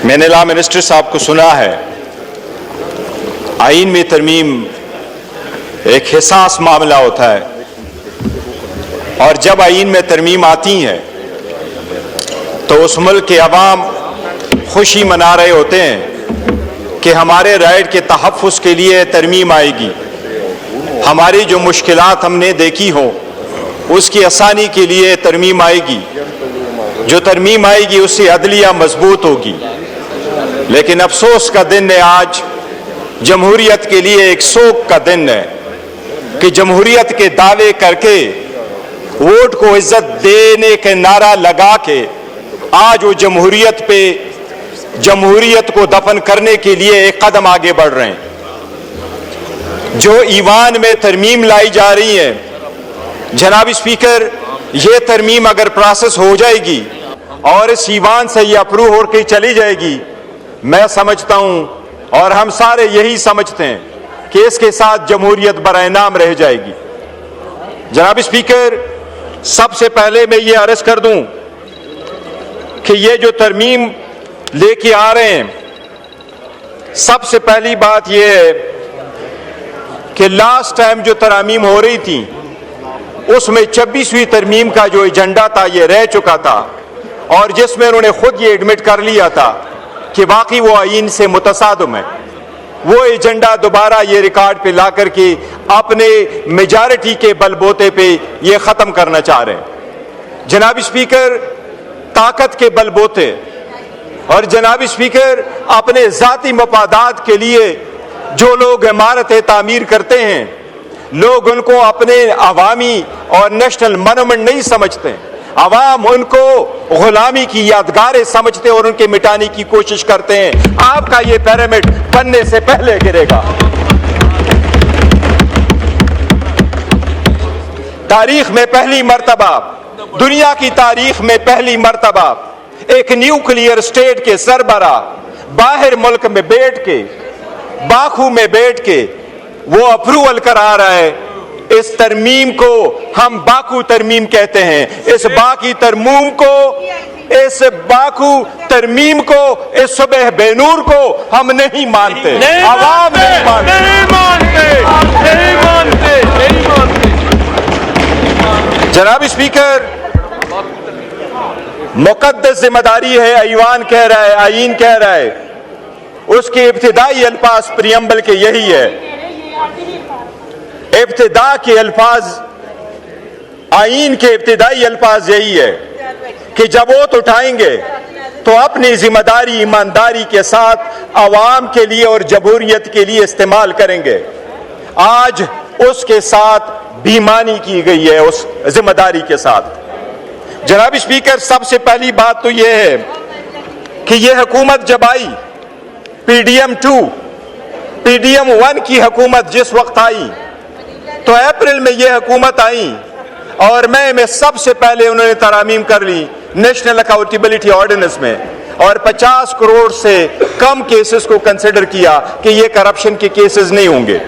मैंने law minister साहब को सुना है, आईन में तरमीम एक हिसास मामला होता है और जब आईन में तरमीम आती है तो उस मुल्क के अवाम खुशी मना रहे होते हैं कि हमारे राइट के तहफ़्फ़ुज़ के लिए तरमीम आएगी, हमारी जो मुश्किलात हमने देखी हो उसकी आसानी के लिए तरमीम आएगी, जो तरमीम आएगी उससे अदलिया मजबूत होगी। लेकिन अफसोस का दिन है, आज जमहूरियत के लिए एक शोक का दिन है कि जमहूरियत के दावे करके वोट को इज्जत देने के नारा लगा के आज वो जमहूरियत को दफन करने के लिए एक कदम आगे बढ़ रहे हैं। जो ईवान में तरमीम लाई जा रही है, जनाब स्पीकर, ये तरमीम अगर प्रोसेस हो जाएगी और इस ईवान से ये अप्रूव होकर चली जाएगी, मैं समझता हूं और हम सारे यही समझते हैं कि इसके साथ जमहूरियत बरइनाम रह जाएगी। जनाब स्पीकर, सबसे पहले मैं ये अर्ज कर दूं कि ये जो तरमीम लेके आ रहे हैं, सबसे पहली बात यह है कि लास्ट टाइम जो तरमीम हो रही थी उसमें 26वीं तरमीम का जो एजेंडा था ये रह चुका था और जिसमें उन्होंने खुद ये एडमिट कर लिया था कि वाकई वो आईन से मुतसादम है। वो एजेंडा दोबारा ये रिकॉर्ड पे ला करके अपने मेजॉरिटी के बलबूते पे ये खत्म करना चाह रहे हैं। जनाब स्पीकर, ताकत के बलबूते और जनाब स्पीकर अपने जाती मफादात के लिए जो लोग इमारतें तामीर करते हैं, लोग उनको अपने अवामी और नेशनल मोनूमेंट नहीं समझते, अवाम उनको गुलामी की यादगारें समझते और उनके मिटाने की कोशिश करते हैं। आपका ये पिरामिड बनने से पहले गिरेगा। तारीख में पहली मर्तबा, दुनिया की तारीख में पहली मर्तबा एक न्यूक्लियर स्टेट के सरबरा बाहर मुल्क में बैठ के, बाकू में बैठ के वो अप्रूवल करा रहा है। इस तरमीम को हम बाकू तरमीम कहते हैं। इस बाकू तरमीम को, इस सुबह बेनूर को हम नहीं मानते, अवाम नहीं मानते। जनाब स्पीकर, मुकद्दस जिम्मेदारी है, ईवान कह रहा है, आईन कह रहा है, उसके इब्तिदाई अल्फाज प्रियम्बल के यही है। इब्तिदा के अल्फाज, आईन के इब्तिदाई अल्फाज यही है कि जब वोट उठाएंगे तो अपनी जिम्मेदारी ईमानदारी के साथ अवाम के लिए और जमहूरियत के लिए इस्तेमाल करेंगे। आज उसके साथ बेईमानी की गई है, उस जिम्मेदारी के साथ। जनाब स्पीकर, सबसे पहली बात तो यह है कि यह हुकूमत जब आई, PDM 2, PDM 1 की हुकूमत जिस वक्त आई तो अप्रैल में यह हुकूमत आई और मई में सबसे पहले उन्होंने तरामीम कर ली नेशनल अकाउंटेबिलिटी ऑर्डिनेंस में और 50 करोड़ से कम केसेस को कंसिडर किया कि ये करप्शन के केसेस नहीं होंगे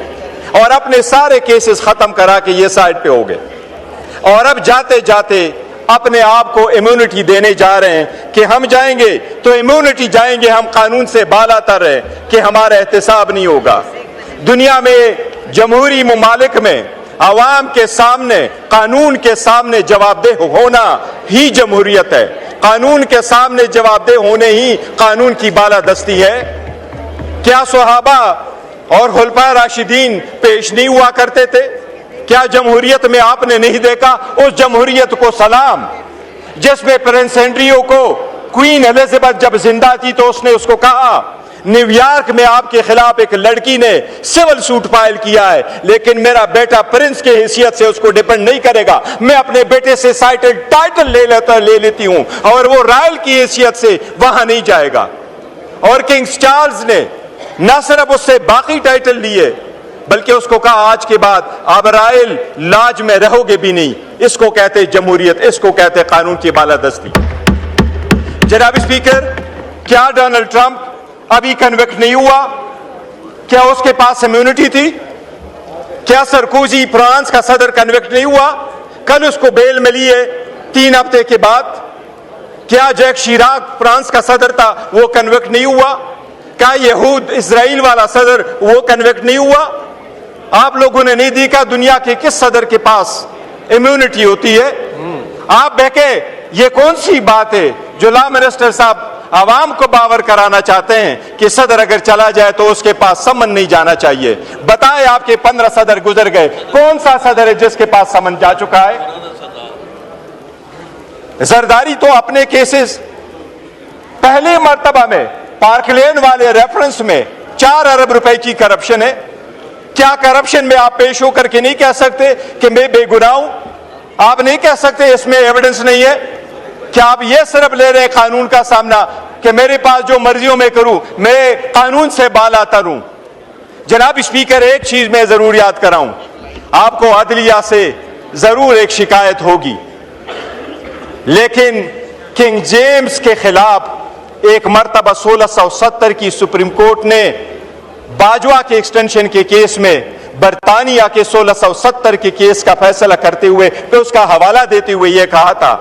और अपने सारे केसेस खत्म करा के ये साइड पे हो गए। और अब जाते जाते अपने आप को इम्यूनिटी देने जा रहे हैं कि हम जाएंगे तो इम्यूनिटी जाएंगे, हम कानून से बालातर है कि हमारा एहतसाब नहीं होगा। दुनिया में जमहूरी मुमालिक में अवाम के सामने, कानून के सामने जवाबदेह होना ही जमहूरियत है। कानून के सामने जवाबदेह होने ही कानून की बालादस्ती है। क्या सहाबा और खुलफाए राशिदीन पेश नहीं हुआ करते थे? क्या जमहूरियत में आपने नहीं देखा उस जमहूरियत को सलाम जिसमें प्रिंस एंड्रियो को क्वीन एलिजाबेथ जब जिंदा थी तो उसने उसको कहा, न्यूयॉर्क में आपके खिलाफ एक लड़की ने सिविल सूट फाइल किया है लेकिन मेरा बेटा प्रिंस के हैसियत से उसको डिपेंड नहीं करेगा, मैं अपने बेटे से टाइटल ले लेती हूं और वो रॉयल की हैसियत से वहां नहीं जाएगा। और किंग चार्ल्स ने न सिर्फ उससे बाकी टाइटल लिए बल्कि उसको कहा आज के बाद आप रॉयल लाज में रहोगे भी नहीं। इसको कहते जमहूरियत, इसको कहते कानून की बालादस्ती। जनाब स्पीकर, क्या डोनाल्ड ट्रंप अभी कन्विक्ट नहीं हुआ? क्या उसके पास इम्यूनिटी थी? क्या सरकोजी फ्रांस का सदर कन्विक्ट नहीं हुआ? कल उसको बेल मिली है 3 हफ्ते के बाद। क्या जैक शिराक फ्रांस का सदर था, वो कन्विक्ट नहीं हुआ? क्या यहूद इजराइल वाला सदर वो कन्विक्ट नहीं हुआ? आप लोगों ने नहीं देखा दुनिया के किस सदर के पास इम्यूनिटी होती है? आप बहके ये कौन सी बात है जो लॉ मिनिस्टर साहब आवाम को बावर कराना चाहते हैं कि सदर अगर चला जाए तो उसके पास समन नहीं जाना चाहिए? बताएं, आपके 15 सदर गुजर गए, कौन सा सदर है जिसके पास समन जा चुका है? जरदारी तो अपने केसेस पहले मर्तबा में पार्कलेन वाले रेफरेंस में 4 अरब रुपए की करप्शन है। क्या करप्शन में आप पेश होकर के नहीं कह सकते कि मैं बेगुनाह हूं? आप नहीं कह सकते इसमें एविडेंस नहीं है? क्या आप ये सिर्फ ले रहे हैं कानून का सामना कि मेरे पास जो मर्जियों में करूं, मैं कानून से बाला तरूं? जनाब स्पीकर, एक चीज मैं जरूर याद कराऊं, आपको अदलिया से जरूर एक शिकायत होगी, लेकिन किंग जेम्स के खिलाफ एक मर्तबा 1670 की सुप्रीम कोर्ट ने बाजवा के एक्सटेंशन के केस में बरतानिया के 1670 के केस का फैसला करते हुए फिर उसका हवाला देते हुए यह कहा था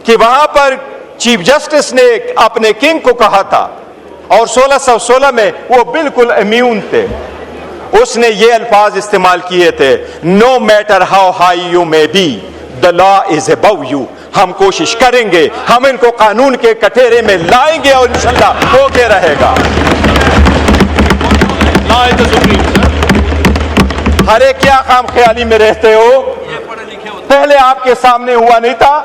कि वहां पर चीफ जस्टिस ने अपने किंग को कहा था और 1616 में वो बिल्कुल इम्यून थे। उसने ये अल्फाज इस्तेमाल किए थे, no matter how high you may be the law is above you. हम कोशिश करेंगे, हम इनको कानून के कटोरे में लाएंगे और इंशाल्लाह होके रहेगा। अरे क्या खाम ख्याली में रहते हो? पहले आपके सामने हुआ नहीं था?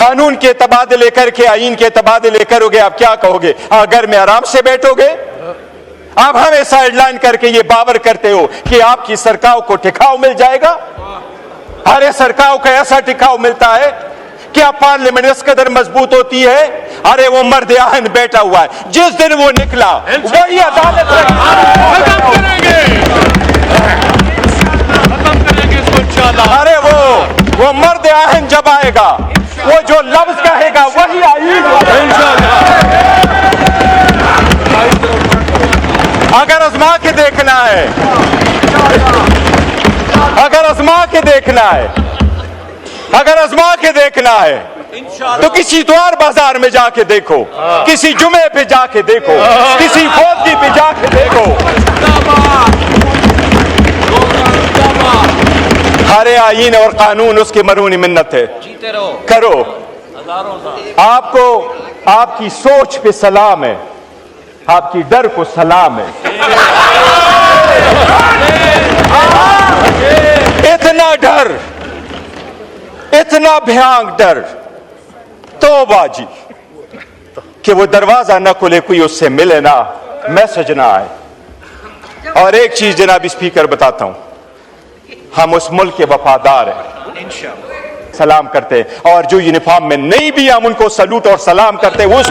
कानून के तबादले करके आईन के तबादले करोगे, आप क्या कहोगे? घर में आराम से बैठोगे? आप हमें साइडलाइन करके ये बावर करते हो कि आपकी सरकार को टिकाव मिल जाएगा। अरे सरकार को ऐसा टिकाव मिलता है, क्या पार्लियामेंट इस कदर मजबूत होती है? अरे वो मर्द आहन बैठा हुआ है, जिस दिन वो निकला वही अदालत खत्म करेंगे इसको इंशाल्लाह। अरे वो मर्द आहन जब आएगा, वो जो लफ्ज कहेगा वही आईन इंशाल्लाह। अगर आजमा के देखना है, अगर आजमा के देखना है, अगर आजमा के देखना है तो किसी द्वार बाजार में जाके देखो, किसी जुमे पे जाके देखो, किसी फौजी पे जाके देखो। हरे आईन और कानून उसकी मरूनी मिन्नत है, करो। आपको आपकी सोच पे सलाम है, आपकी डर को सलाम है। इतना डर, इतना भयानक डर, तौबाजी कि वो दरवाजा ना खुले, कोई उससे मिले ना, मैसेज ना आए। और एक चीज जनाब स्पीकर बताता हूं, हम उस मुल्क के वफादार हैं, सलाम करते हैं, और जो यूनिफॉर्म में नहीं भी हम उनको सलूट और सलाम करते हैं, उस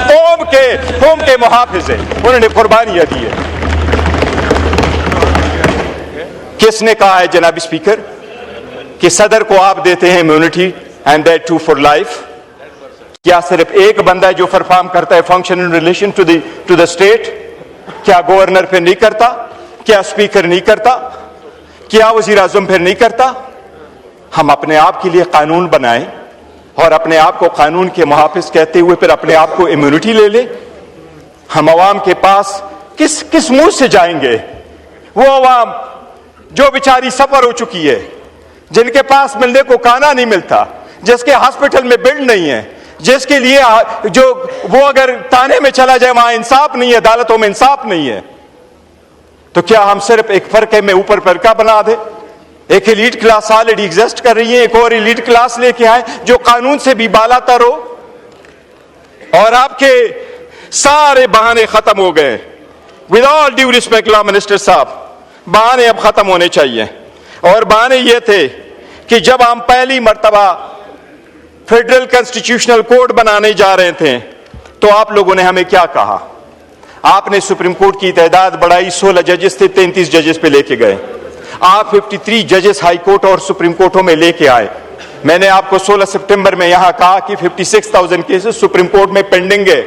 कौम के मुहाफिज हैं, उन्होंने कुर्बानियां दी है। किसने कहा है जनाब स्पीकर कि सदर को आप देते हैं immunity and that too for life? क्या सिर्फ एक बंदा है जो परफॉर्म करता है function in relation to the state? क्या गवर्नर फिर नहीं करता? क्या स्पीकर नहीं करता? क्या वजीर आजम फिर नहीं करता? हम अपने आप के लिए कानून बनाएं और अपने आप को कानून के मुहाफिज कहते हुए फिर अपने आप को इम्यूनिटी ले ले। हम अवाम के पास किस मुंह से जाएंगे? वो अवाम जो बेचारी सफर हो चुकी है, जिनके पास मिलने को खाना नहीं मिलता, जिसके हॉस्पिटल में बेड नहीं है, जिसके लिए जो वो अगर थाने में चला जाए वहां इंसाफ नहीं है, अदालतों में इंसाफ नहीं है, तो क्या हम सिर्फ एक फर्के में ऊपर फर्का बना दे? एक एलीट क्लास ऑलरेडी एग्जिस्ट कर रही है, एक और एलीट क्लास लेके आए जो कानून से भी बालातर हो, और आपके सारे बहाने खत्म हो गए। With all due respect law minister साहब, बहाने अब खत्म होने चाहिए। और बहाने ये थे कि जब हम पहली मर्तबा फेडरल कॉन्स्टिट्यूशनल कोड बनाने जा रहे थे तो आप लोगों ने हमें क्या कहा? आपने सुप्रीम कोर्ट की तादाद बढ़ाई, 16 जजेस थे, 33 जजेस पे लेके गए। आप 53 जजेस हाई कोर्ट और सुप्रीम कोर्टों में लेके आए। मैंने आपको 16 सितंबर में यहां कहा कि 56,000 केसेस सुप्रीम कोर्ट में पेंडिंग है।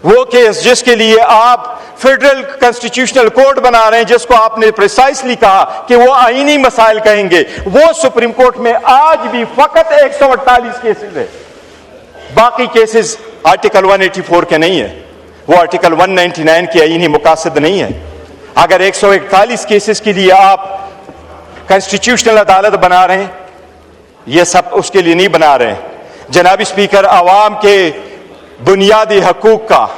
वो केस जिसके लिए आप फेडरल कॉन्स्टिट्यूशनल कोड बना रहे हैं, जिसको आपने प्रिसाइसली कहा कि वो आईनी मसाइल कहेंगे, वो सुप्रीम कोर्ट में आज भी फकत 148 केसेस है। बाकी केसेस आर्टिकल 184 के नहीं है, वो आर्टिकल 199 के आईनी मुकासद नहीं है। अगर 141 केसेस के लिए आप कॉन्स्टिट्यूशनल अदालत बना रहे हैं, ये सब उसके लिए नहीं बना रहे हैं। जनाब स्पीकर, आवाम के बुनियादी हकूक का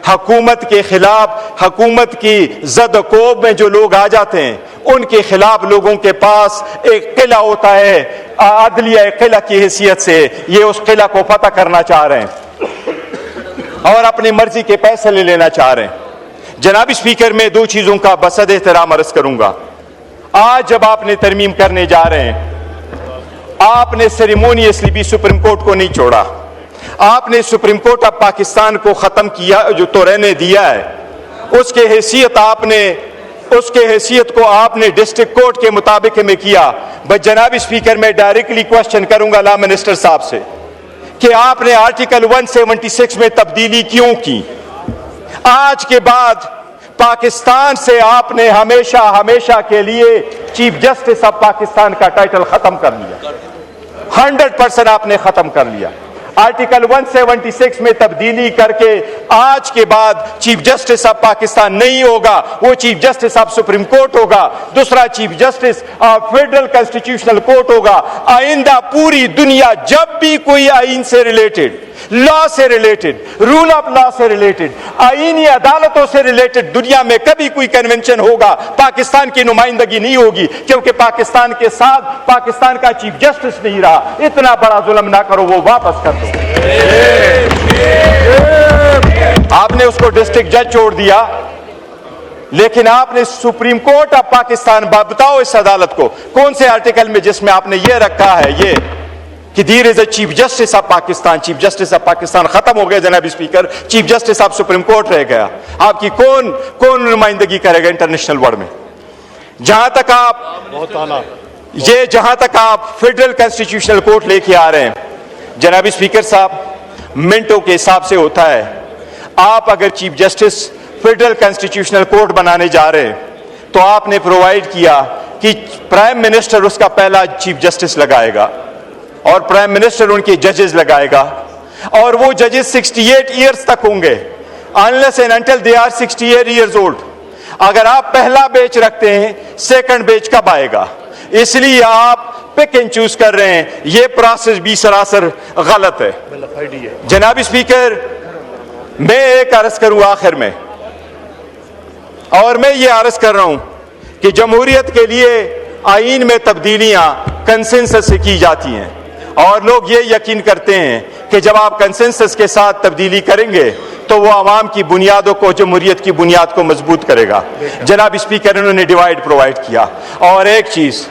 हुकूमत के खिलाफ, हुकूमत की जद-कोब में जो लोग आ जाते हैं, उनके खिलाफ लोगों के पास एक किला होता है, अदलिया किला की हैसियत से ये उस किला को फतह करना चाह रहे हैं और अपनी मर्जी के पैसे ले लेना चाह रहे हैं। जनाब स्पीकर, मैं दो चीजों का बसद एहतराम अर्ज करूंगा। आज जब आपने तरमीम करने जा रहे हैं, आपने सेरेमोनियसली भी सुप्रीम कोर्ट को नहीं छोड़ा। आपने सुप्रीम कोर्ट ऑफ पाकिस्तान को खत्म किया, जो तो रहने दिया है, उसके हैसियत को आपने डिस्ट्रिक्ट कोर्ट के मुताबिक में किया। बस जनाब स्पीकर, मैं डायरेक्टली क्वेश्चन करूंगा लॉ मिनिस्टर साहब से कि आपने आर्टिकल 176 में तब्दीली क्यों की? आज के बाद पाकिस्तान से आपने हमेशा हमेशा के लिए चीफ जस्टिस ऑफ पाकिस्तान का टाइटल खत्म कर लिया। 100% आपने खत्म कर लिया। आर्टिकल 176 में तब्दीली करके आज के बाद चीफ जस्टिस ऑफ पाकिस्तान नहीं होगा, वो chief justice of supreme court होगा, दूसरा chief justice of federal constitutional court होगा। आइंदा पूरी दुनिया जब भी कोई आइन से रिलेटेड, लॉ से रिलेटेड, रूल ऑफ लॉ से रिलेटेड, आईनी अदालतों से रिलेटेड दुनिया में कभी कोई कन्वेंशन होगा, पाकिस्तान की नुमाइंदगी नहीं होगी, क्योंकि पाकिस्तान के साथ पाकिस्तान का चीफ जस्टिस नहीं रहा। इतना बड़ा जुल्म ना करो, वो वापस कर दो। आपने उसको डिस्ट्रिक्ट जज छोड़ दिया, लेकिन आपने सुप्रीम कोर्ट ऑफ पाकिस्तान, बताओ इस अदालत को कौन से आर्टिकल में जिसमें आपने ये रखा है ये कि there is a chief justice of Pakistan. Chief justice of Pakistan खत्म हो गया जनाब speaker, chief justice of supreme court रह गया। आपकी कौन नुमाइंदगी करेगा इंटरनेशनल वर्ल्ड में? जहां तक आप फेडरल कॉन्स्टिट्यूशनल कोर्ट लेके आ रहे हैं, जनाब स्पीकर साहब, मिनटों के हिसाब से होता है। आप अगर chief justice federal constitutional court बनाने जा रहे हैं तो आपने प्रोवाइड किया कि प्राइम मिनिस्टर उसका पहला चीफ जस्टिस लगाएगा और प्राइम मिनिस्टर उनके जजेस लगाएगा, और वो जजेस 68 ईयर्स तक होंगे, unless and until they are 68 years old. अगर आप पहला बेच रखते हैं, सेकंड बेच कब आएगा? इसलिए आप पिक एंड चूज कर रहे हैं। ये प्रोसेस भी सरासर गलत है। जनाब स्पीकर, मैं एक अर्ज करूं आखिर में, और मैं ये अर्ज कर रहा हूं कि जमहूरियत के लिए आईन में तब्दीलियां कंसेंसस से की जाती हैं, और लोग ये यकीन करते हैं कि जब आप कंसेंसस के साथ तब्दीली करेंगे तो वो आवाम की बुनियादों को, जमहूरियत की बुनियाद को मजबूत करेगा। जनाब स्पीकर, उन्होंने डिवाइड प्रोवाइड किया। और एक चीज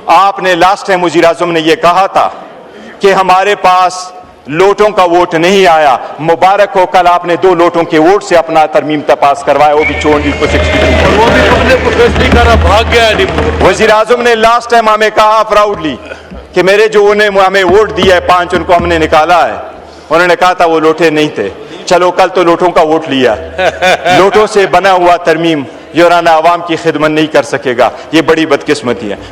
आपने लास्ट टाइम वज़ीर आज़म ने यह कहा था कि हमारे पास लोटों का वोट नहीं आया। मुबारक हो, कल आपने 2 लोटों के वोट से अपना तरमीम पास करवाया, वो भी 62 भाग गया। वज़ीर आज़म ने लास्ट टाइम हमें कहा प्राउडली कि मेरे जो उन्हें हमें वोट दिया है 5, उनको हमने निकाला है। उन्होंने कहा था वो लोटे नहीं थे। चलो कल तो लोटों का वोट लिया। लोटों से बना हुआ तरमीम योराना आवाम की खिदमत नहीं कर सकेगा। ये बड़ी बदकिस्मती है।